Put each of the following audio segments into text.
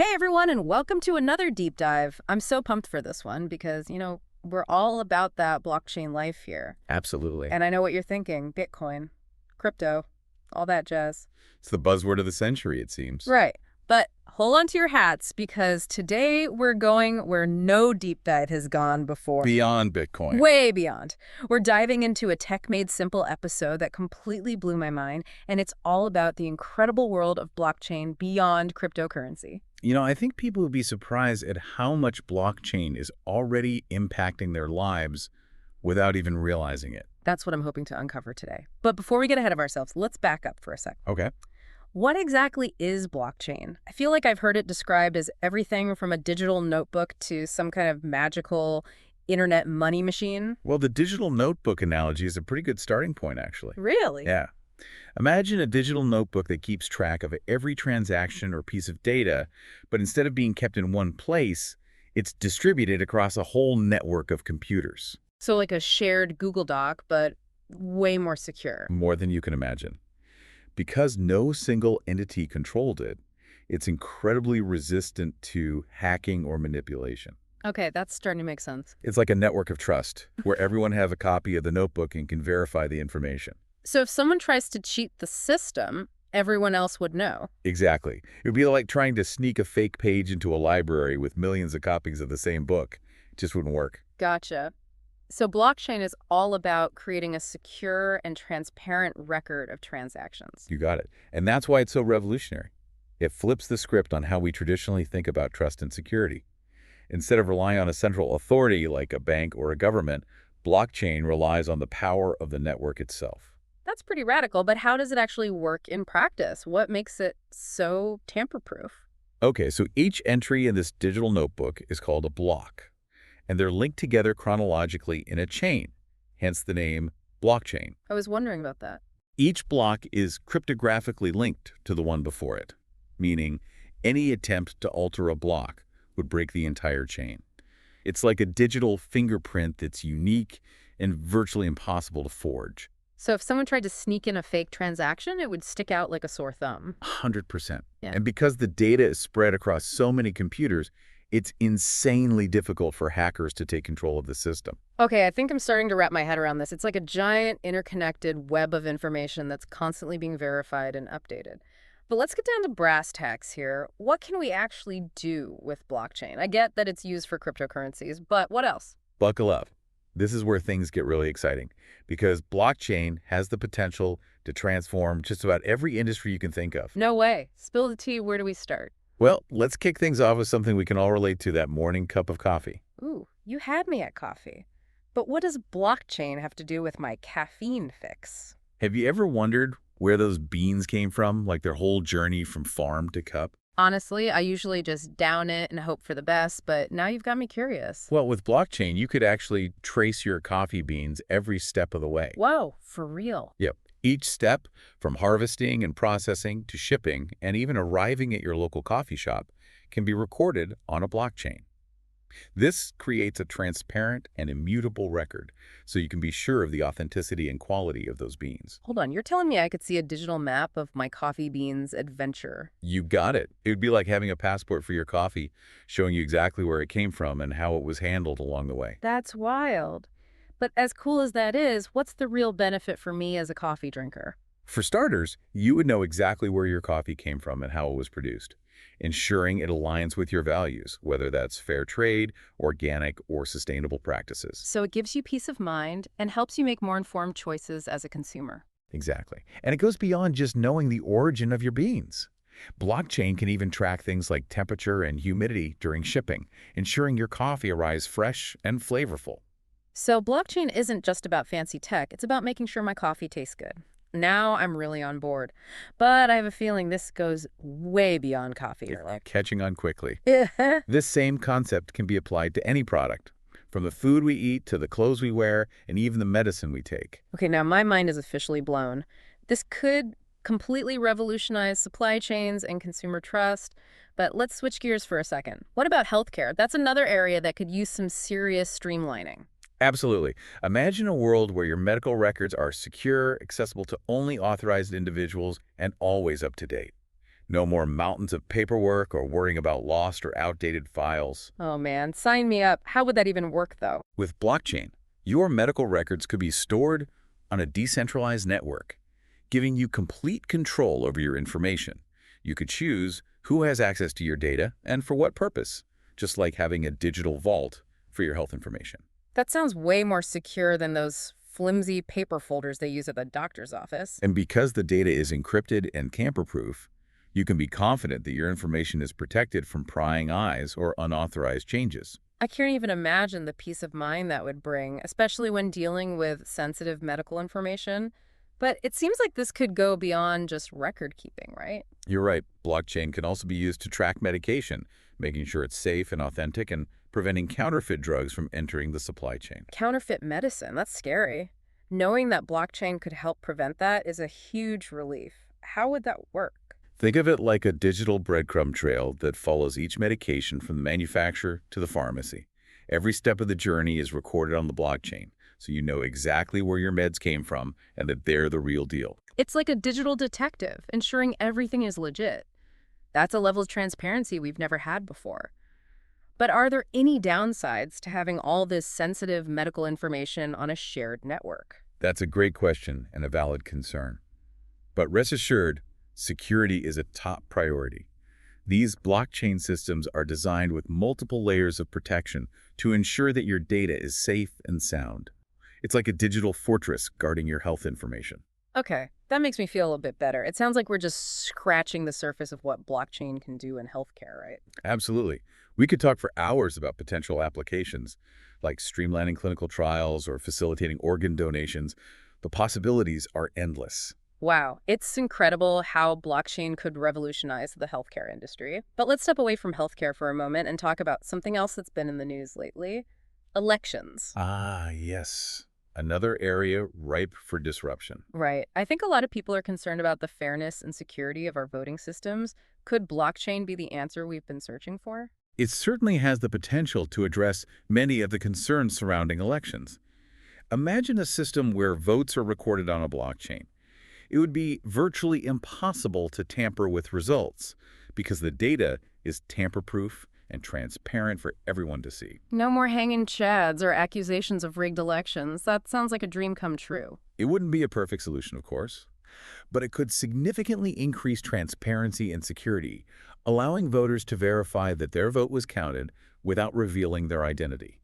Hey everyone, and welcome to another deep dive. I'm so pumped for this one because, we're all about that blockchain life here. Absolutely. And I know what you're thinking, Bitcoin, crypto, all that jazz. It's the buzzword of the century, it seems. Right. But hold on to your hats because today we're going where no deep dive has gone before. Beyond Bitcoin. Way beyond. We're diving into a Tech Made Simple episode that completely blew my mind, and it's all about the incredible world of blockchain beyond cryptocurrency. I think people would be surprised at how much blockchain is already impacting their lives without even realizing it. That's what I'm hoping to uncover today. But before we get ahead of ourselves, let's back up for a sec. Okay. What exactly is blockchain? I feel like I've heard it described as everything from a digital notebook to some kind of magical internet money machine. Well, the digital notebook analogy is a pretty good starting point, actually. Really? Yeah. Imagine a digital notebook that keeps track of every transaction or piece of data, but instead of being kept in one place, it's distributed across a whole network of computers. So like a shared Google Doc, but way more secure. More than you can imagine. Because no single entity controlled it, it's incredibly resistant to hacking or manipulation. Okay, that's starting to make sense. It's like a network of trust, where everyone has a copy of the notebook and can verify the information. So if someone tries to cheat the system, everyone else would know. Exactly. It would be like trying to sneak a fake page into a library with millions of copies of the same book. It just wouldn't work. Gotcha. So blockchain is all about creating a secure and transparent record of transactions. You got it. And that's why it's so revolutionary. It flips the script on how we traditionally think about trust and security. Instead of relying on a central authority like a bank or a government, blockchain relies on the power of the network itself. That's pretty radical, but how does it actually work in practice? What makes it so tamper-proof? Okay, so each entry in this digital notebook is called a block, and they're linked together chronologically in a chain, hence the name blockchain. I was wondering about that. Each block is cryptographically linked to the one before it, meaning any attempt to alter a block would break the entire chain. It's like a digital fingerprint that's unique and virtually impossible to forge. So if someone tried to sneak in a fake transaction, it would stick out like a sore thumb. 100%. Yeah. And because the data is spread across so many computers, it's insanely difficult for hackers to take control of the system. Okay, I think I'm starting to wrap my head around this. It's like a giant interconnected web of information that's constantly being verified and updated. But let's get down to brass tacks here. What can we actually do with blockchain? I get that it's used for cryptocurrencies, but what else? Buckle up. This is where things get really exciting because blockchain has the potential to transform just about every industry you can think of. No way. Spill the tea. Where do we start? Well, let's kick things off with something we can all relate to, that morning cup of coffee. Ooh, you had me at coffee. But what does blockchain have to do with my caffeine fix? Have you ever wondered where those beans came from, like their whole journey from farm to cup? Honestly, I usually just down it and hope for the best, but now you've got me curious. Well, with blockchain, you could actually trace your coffee beans every step of the way. Whoa, for real? Yep. Each step, from harvesting and processing to shipping and even arriving at your local coffee shop, can be recorded on a blockchain. This creates a transparent and immutable record, so you can be sure of the authenticity and quality of those beans. Hold on, you're telling me I could see a digital map of my coffee beans adventure? You got it. It would be like having a passport for your coffee, showing you exactly where it came from and how it was handled along the way. That's wild. But as cool as that is, what's the real benefit for me as a coffee drinker? For starters, you would know exactly where your coffee came from and how it was produced, ensuring it aligns with your values, whether that's fair trade, organic, or sustainable practices. So it gives you peace of mind and helps you make more informed choices as a consumer. Exactly. And it goes beyond just knowing the origin of your beans. Blockchain can even track things like temperature and humidity during shipping, ensuring your coffee arrives fresh and flavorful. So blockchain isn't just about fancy tech, it's about making sure my coffee tastes good. Now I'm really on board. But I have a feeling this goes way beyond coffee. You're catching on quickly. Okay, This same concept can be applied to any product, from the food we eat to the clothes we wear and even the medicine we take. now my mind is officially blown. This could completely revolutionize supply chains and consumer trust. But let's switch gears for a second. What about healthcare? That's another area that could use some serious streamlining. Absolutely. Imagine a world where your medical records are secure, accessible to only authorized individuals, and always up to date. No more mountains of paperwork or worrying about lost or outdated files. Oh man, sign me up. How would that even work though? With blockchain, your medical records could be stored on a decentralized network, giving you complete control over your information. You could choose who has access to your data and for what purpose, just like having a digital vault for your health information. That sounds way more secure than those flimsy paper folders they use at the doctor's office. And because the data is encrypted and tamper-proof, you can be confident that your information is protected from prying eyes or unauthorized changes. I can't even imagine the peace of mind that would bring, especially when dealing with sensitive medical information. But it seems like this could go beyond just record keeping, right? You're right, blockchain can also be used to track medication, making sure it's safe and authentic and preventing counterfeit drugs from entering the supply chain. Counterfeit medicine, that's scary. Knowing that blockchain could help prevent that is a huge relief. How would that work? Think of it like a digital breadcrumb trail that follows each medication from the manufacturer to the pharmacy. Every step of the journey is recorded on the blockchain, so you know exactly where your meds came from and that they're the real deal. It's like a digital detective, ensuring everything is legit. That's a level of transparency we've never had before. But are there any downsides to having all this sensitive medical information on a shared network? That's a great question and a valid concern. But rest assured, security is a top priority. These blockchain systems are designed with multiple layers of protection to ensure that your data is safe and sound. It's like a digital fortress guarding your health information. Okay, that makes me feel a bit better. It sounds like we're just scratching the surface of what blockchain can do in healthcare, right? Absolutely. We could talk for hours about potential applications, like streamlining clinical trials or facilitating organ donations. The possibilities are endless. Wow, it's incredible how blockchain could revolutionize the healthcare industry. But let's step away from healthcare for a moment and talk about something else that's been in the news lately: elections. Ah, yes. Another area ripe for disruption. Right. I think a lot of people are concerned about the fairness and security of our voting systems. Could blockchain be the answer we've been searching for? It certainly has the potential to address many of the concerns surrounding elections. Imagine a system where votes are recorded on a blockchain. It would be virtually impossible to tamper with results because the data is tamper-proof and transparent for everyone to see. No more hanging chads or accusations of rigged elections. That sounds like a dream come true. It wouldn't be a perfect solution, of course, but it could significantly increase transparency and security, allowing voters to verify that their vote was counted without revealing their identity.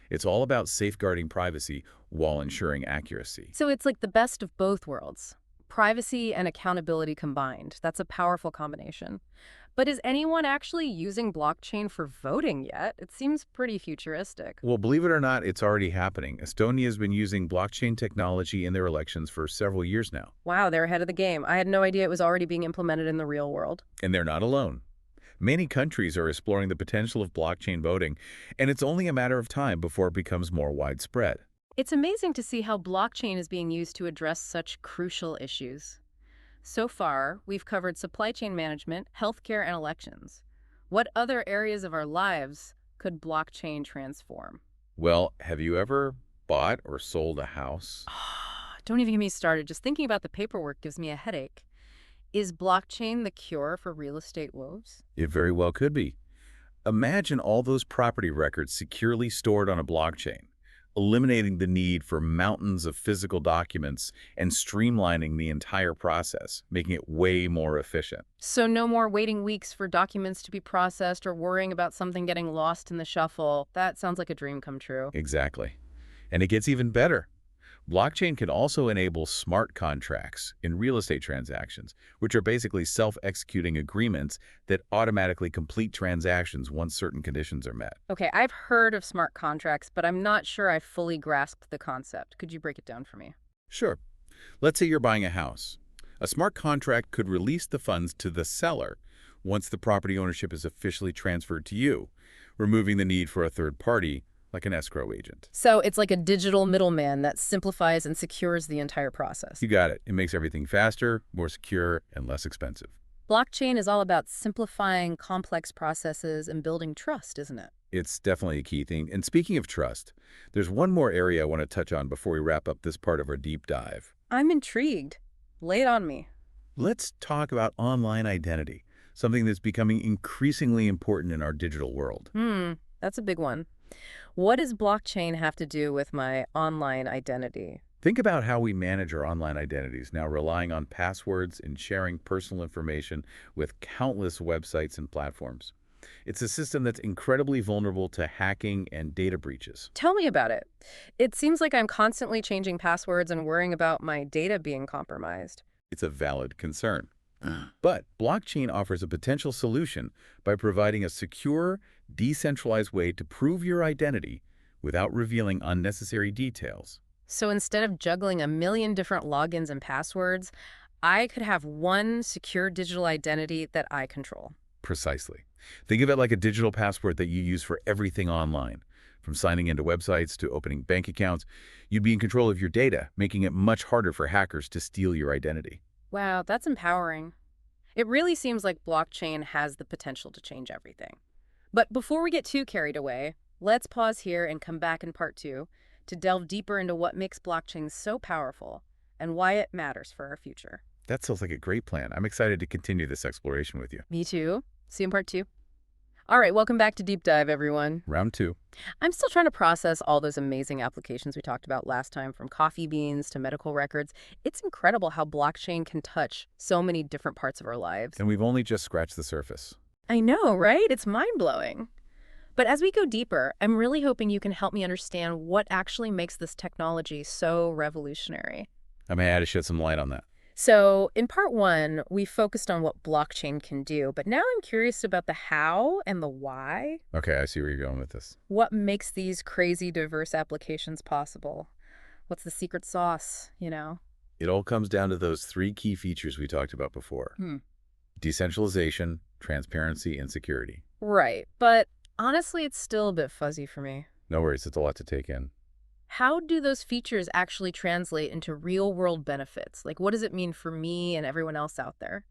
It's all about safeguarding privacy while ensuring accuracy. So it's like the best of both worlds. Privacy and accountability combined. That's a powerful combination. But is anyone actually using blockchain for voting yet? It seems pretty futuristic. Well, believe it or not, it's already happening. Estonia has been using blockchain technology in their elections for several years now. Wow, they're ahead of the game. I had no idea it was already being implemented in the real world. And they're not alone. Many countries are exploring the potential of blockchain voting, and it's only a matter of time before it becomes more widespread. It's amazing to see how blockchain is being used to address such crucial issues. So far, we've covered supply chain management, healthcare, and elections. What other areas of our lives could blockchain transform? Well, have you ever bought or sold a house? Don't even get me started. Just thinking about the paperwork gives me a headache. Is blockchain the cure for real estate woes? It very well could be. Imagine all those property records securely stored on a blockchain, eliminating the need for mountains of physical documents and streamlining the entire process, making it way more efficient. So no more waiting weeks for documents to be processed or worrying about something getting lost in the shuffle. That sounds like a dream come true. Exactly. And it gets even better. Blockchain can also enable smart contracts in real estate transactions, which are basically self-executing agreements that automatically complete transactions once certain conditions are met. Okay, I've heard of smart contracts, but I'm not sure I fully grasped the concept. Could you break it down for me? Sure. Let's say you're buying a house. A smart contract could release the funds to the seller once the property ownership is officially transferred to you, removing the need for a third party like an escrow agent. So it's like a digital middleman that simplifies and secures the entire process. You got it. It makes everything faster, more secure, and less expensive. Blockchain is all about simplifying complex processes and building trust, isn't it? It's definitely a key thing. And speaking of trust, there's one more area I want to touch on before we wrap up this part of our deep dive. I'm intrigued. Lay it on me. Let's talk about online identity, something that's becoming increasingly important in our digital world. That's a big one. What does blockchain have to do with my online identity? Think about how we manage our online identities, now relying on passwords and sharing personal information with countless websites and platforms. It's a system that's incredibly vulnerable to hacking and data breaches. Tell me about it. It seems like I'm constantly changing passwords and worrying about my data being compromised. It's a valid concern. But blockchain offers a potential solution by providing a secure, decentralized way to prove your identity without revealing unnecessary details. So instead of juggling a million different logins and passwords, I could have one secure digital identity that I control. Precisely. Think of it like a digital passport that you use for everything online. From signing into websites to opening bank accounts, you'd be in control of your data, making it much harder for hackers to steal your identity. Wow, that's empowering. It really seems like blockchain has the potential to change everything. But before we get too carried away, let's pause here and come back in part 2 to delve deeper into what makes blockchain so powerful and why it matters for our future. That sounds like a great plan. I'm excited to continue this exploration with you. Me too. See you in part 2. All right, welcome back to Deep Dive, everyone. Round 2. I'm still trying to process all those amazing applications we talked about last time, from coffee beans to medical records. It's incredible how blockchain can touch so many different parts of our lives. And we've only just scratched the surface. I know, right? It's mind-blowing. But as we go deeper, I'm really hoping you can help me understand what actually makes this technology so revolutionary. I may add to shed some light on that. So in part 1, we focused on what blockchain can do, but now I'm curious about the how and the why. Okay, I see where you're going with this. What makes these crazy diverse applications possible? What's the secret sauce, It all comes down to those 3 key features we talked about before. Decentralization, transparency, and security. Right, but honestly, it's still a bit fuzzy for me. No worries, it's a lot to take in. How do those features actually translate into real-world benefits? Like, what does it mean for me and everyone else out there?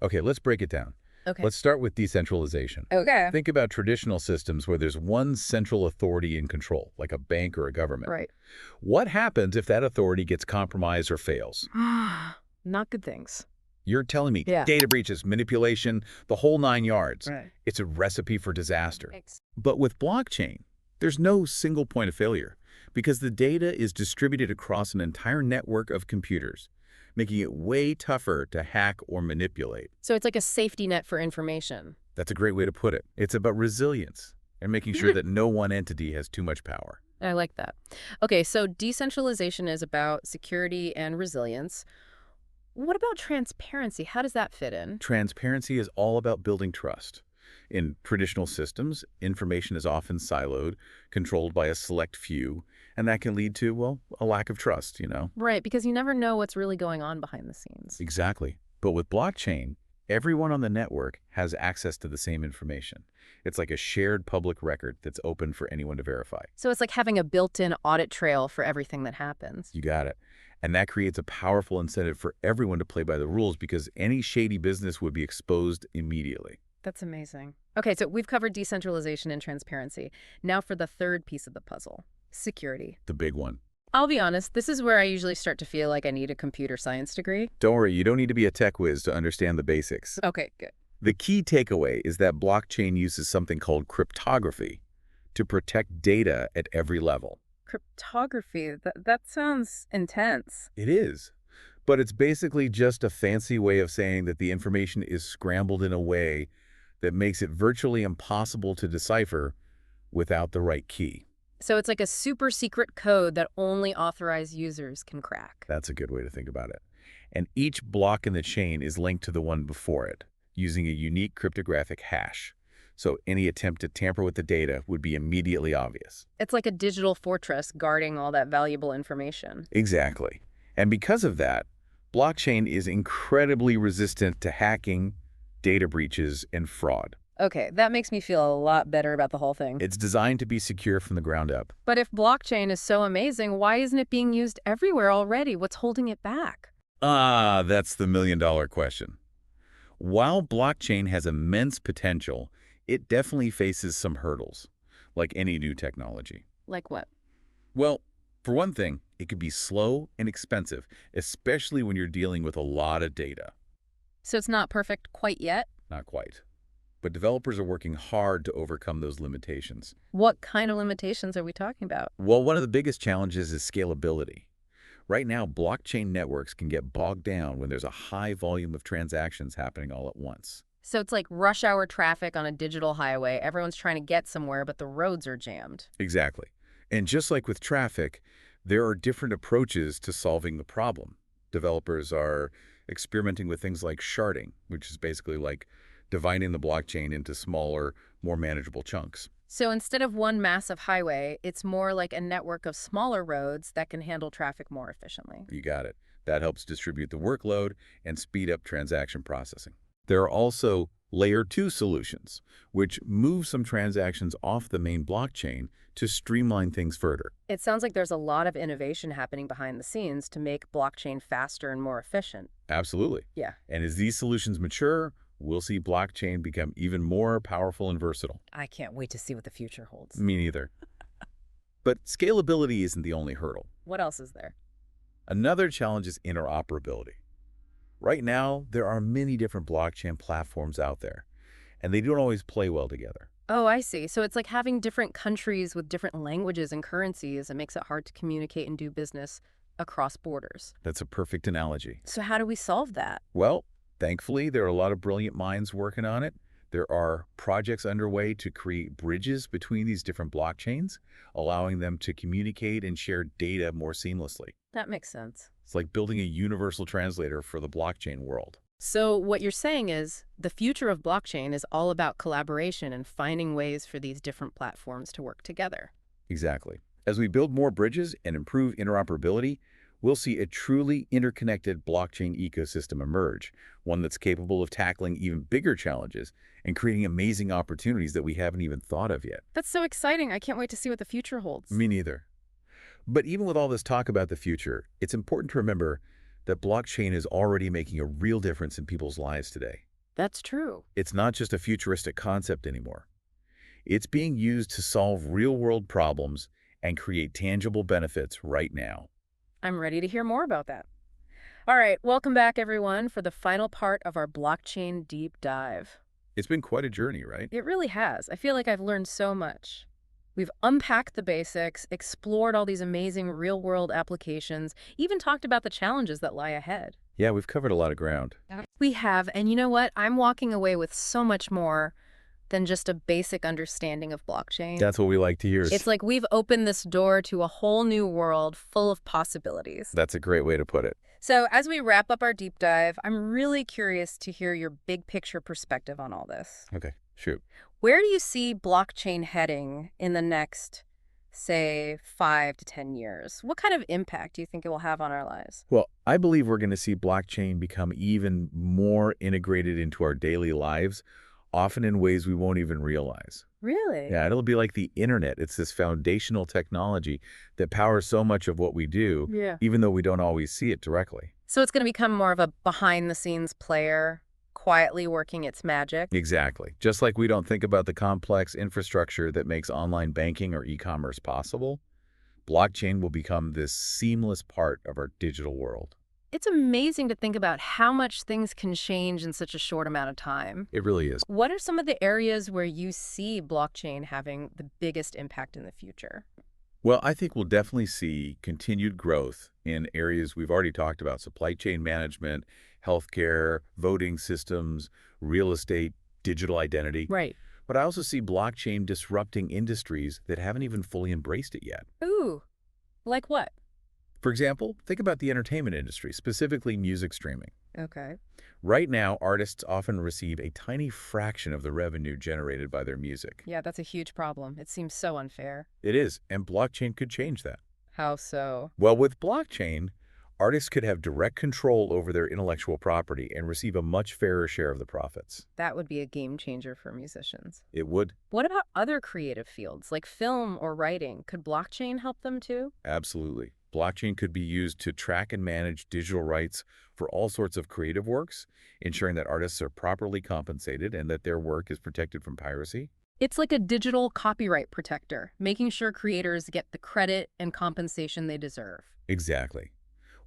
Okay, let's break it down. Okay. Let's start with decentralization. Okay. Think about traditional systems where there's one central authority in control, like a bank or a government. Right. What happens if that authority gets compromised or fails? Not good things. You're telling me Yeah. data breaches, manipulation, the whole 9 yards. Right. It's a recipe for disaster. But with blockchain, there's no single point of failure because the data is distributed across an entire network of computers, making it way tougher to hack or manipulate. So it's like a safety net for information. That's a great way to put it. It's about resilience and making sure that no one entity has too much power. I like that. Okay, so decentralization is about security and resilience. What about transparency? How does that fit in? Transparency is all about building trust. In traditional systems, information is often siloed, controlled by a select few, and that can lead to, well, a lack of trust, Right, because you never know what's really going on behind the scenes. Exactly. But with blockchain, everyone on the network has access to the same information. It's like a shared public record that's open for anyone to verify. So it's like having a built-in audit trail for everything that happens. You got it. And that creates a powerful incentive for everyone to play by the rules because any shady business would be exposed immediately. That's amazing. Okay, so we've covered decentralization and transparency. Now for the third piece of the puzzle, security. The big one. I'll be honest, this is where I usually start to feel like I need a computer science degree. Don't worry, you don't need to be a tech whiz to understand the basics. Okay, good. The key takeaway is that blockchain uses something called cryptography to protect data at every level. Cryptography, that sounds intense. It is. But it's basically just a fancy way of saying that the information is scrambled in a way that makes it virtually impossible to decipher without the right key. So it's like a super secret code that only authorized users can crack. That's a good way to think about it. And each block in the chain is linked to the one before it, using a unique cryptographic hash. So any attempt to tamper with the data would be immediately obvious. It's like a digital fortress guarding all that valuable information. Exactly. And because of that, blockchain is incredibly resistant to hacking, data breaches, and fraud. Okay, that makes me feel a lot better about the whole thing. It's designed to be secure from the ground up. But if blockchain is so amazing, why isn't it being used everywhere already? What's holding it back? That's the million-dollar question. While blockchain has immense potential, it definitely faces some hurdles, like any new technology. Like what? Well, for one thing, it could be slow and expensive, especially when you're dealing with a lot of data. So it's not perfect quite yet? not quite. But developers are working hard to overcome those limitations. What kind of limitations are we talking about? Well, one of the biggest challenges is scalability. Right now, blockchain networks can get bogged down when there's a high volume of transactions happening all at once. So it's like rush hour traffic on a digital highway. Everyone's trying to get somewhere, but the roads are jammed. Exactly. And just like with traffic, there are different approaches to solving the problem. Developers are experimenting with things like sharding, which is basically like dividing the blockchain into smaller, more manageable chunks. So instead of one massive highway, it's more like a network of smaller roads that can handle traffic more efficiently. You got it. That helps distribute the workload and speed up transaction processing. There are also Layer 2 solutions, which move some transactions off the main blockchain to streamline things further. It sounds like there's a lot of innovation happening behind the scenes to make blockchain faster and more efficient. Absolutely. Yeah, And as these solutions mature, we'll see blockchain become even more powerful and versatile. I can't wait to see what the future holds. Me neither. But scalability isn't the only hurdle. What else is there? Another challenge is interoperability. Right now, there are many different blockchain platforms out there, and they don't always play well together. Oh, I see. So it's like having different countries with different languages and currencies. It makes it hard to communicate and do business across borders. That's a perfect analogy. So how do we solve that? Well, thankfully, there are a lot of brilliant minds working on it. There are projects underway to create bridges between these different blockchains, allowing them to communicate and share data more seamlessly. That makes sense. It's like building a universal translator for the blockchain world. So what you're saying is the future of blockchain is all about collaboration and finding ways for these different platforms to work together. Exactly. As we build more bridges and improve interoperability, we'll see a truly interconnected blockchain ecosystem emerge, one that's capable of tackling even bigger challenges and creating amazing opportunities that we haven't even thought of yet. That's so exciting. I can't wait to see what the future holds. Me neither. But even with all this talk about the future, it's important to remember that blockchain is already making a real difference in people's lives today. That's true. It's not just a futuristic concept anymore. It's being used to solve real-world problems and create tangible benefits right now. I'm ready to hear more about that. All right, welcome back, everyone, for the final part of our blockchain deep dive. It's been quite a journey, right? It really has. I feel like I've learned so much. We've unpacked the basics, explored all these amazing real-world applications, even talked about the challenges that lie ahead. Yeah, we've covered a lot of ground. We have, and you know what? I'm walking away with so much more than just a basic understanding of blockchain. That's what we like to hear. It's like we've opened this door to a whole new world full of possibilities. That's a great way to put it. So as we wrap up our deep dive, I'm really curious to hear your big picture perspective on all this. Okay, shoot. Where do you see blockchain heading in the next, say, 5 to 10 years? What kind of impact do you think it will have on our lives? Well, I believe we're going to see blockchain become even more integrated into our daily lives, often in ways we won't even realize. Really? Yeah, it'll be like the internet. It's this foundational technology that powers so much of what we do, Yeah. even though we don't always see it directly. So it's going to become more of a behind-the-scenes player, quietly working its magic? Exactly. Just like we don't think about the complex infrastructure that makes online banking or e-commerce possible, blockchain will become this seamless part of our digital world. It's amazing to think about how much things can change in such a short amount of time. It really is. What are some of the areas where you see blockchain having the biggest impact in the future? Well, I think we'll definitely see continued growth in areas we've already talked about: supply chain management, healthcare, voting systems, real estate, digital identity. Right. But I also see blockchain disrupting industries that haven't even fully embraced it yet. Ooh, like what? For example, think about the entertainment industry, specifically music streaming. Okay. Right now, artists often receive a tiny fraction of the revenue generated by their music. Yeah, that's a huge problem. It seems so unfair. It is, and blockchain could change that. How so? Well, with blockchain, artists could have direct control over their intellectual property and receive a much fairer share of the profits. That would be a game changer for musicians. It would. What about other creative fields, like film or writing? Could blockchain help them too? Absolutely. Blockchain could be used to track and manage digital rights for all sorts of creative works, ensuring that artists are properly compensated and that their work is protected from piracy. It's like a digital copyright protector, making sure creators get the credit and compensation they deserve. Exactly.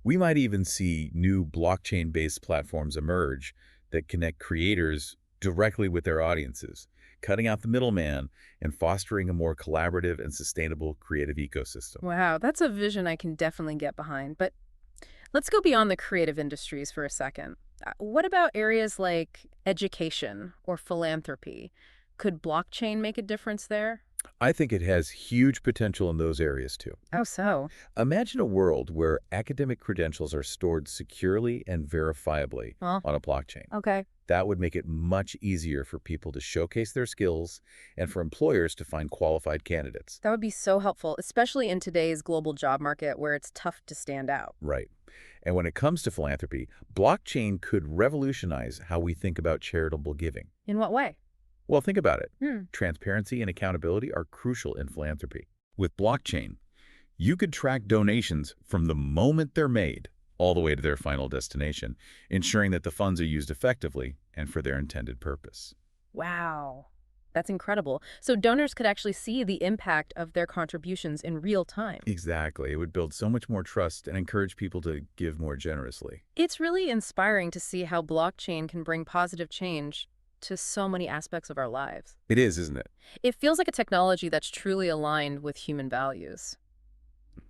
We might even see new blockchain-based platforms emerge that connect creators directly with their audiences, cutting out the middleman and fostering a more collaborative and sustainable creative ecosystem. Wow, that's a vision I can definitely get behind. But let's go beyond the creative industries for a second. What about areas like education or philanthropy? Could blockchain make a difference there? I think it has huge potential in those areas too. Oh, so. Imagine a world where academic credentials are stored securely and verifiably Well, on a blockchain. okay. That would make it much easier for people to showcase their skills and for employers to find qualified candidates. That would be so helpful, especially in today's global job market where it's tough to stand out. Right. And when it comes to philanthropy, blockchain could revolutionize how we think about charitable giving. In what way? Well, think about it. Hmm. Transparency and accountability are crucial in philanthropy. With blockchain, you could track donations from the moment they're made all the way to their final destination, ensuring that the funds are used effectively and for their intended purpose. Wow. That's incredible. So donors could actually see the impact of their contributions in real time. Exactly. It would build so much more trust and encourage people to give more generously. It's really inspiring to see how blockchain can bring positive change to so many aspects of our lives. It is, isn't it? It feels like a technology that's truly aligned with human values.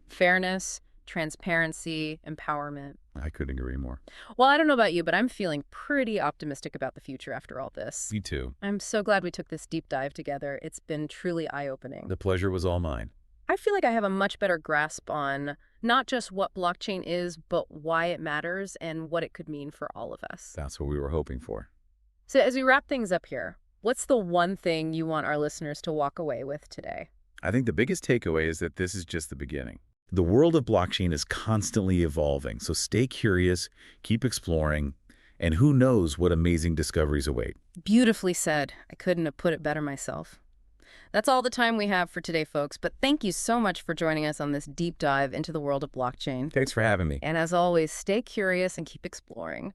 Fairness, transparency, empowerment. I couldn't agree more. Well, I don't know about you, but I'm feeling pretty optimistic about the future after all this. Me too. I'm so glad we took this deep dive together. It's been truly eye-opening. The pleasure was all mine. I feel like I have a much better grasp on not just what blockchain is, but why it matters and what it could mean for all of us. That's what we were hoping for. So as we wrap things up here, what's the one thing you want our listeners to walk away with today? I think the biggest takeaway is that this is just the beginning. The world of blockchain is constantly evolving, so stay curious, keep exploring, and who knows what amazing discoveries await. Beautifully said. I couldn't have put it better myself. That's all the time we have for today, folks, but thank you so much for joining us on this deep dive into the world of blockchain. Thanks for having me. And as always, stay curious and keep exploring.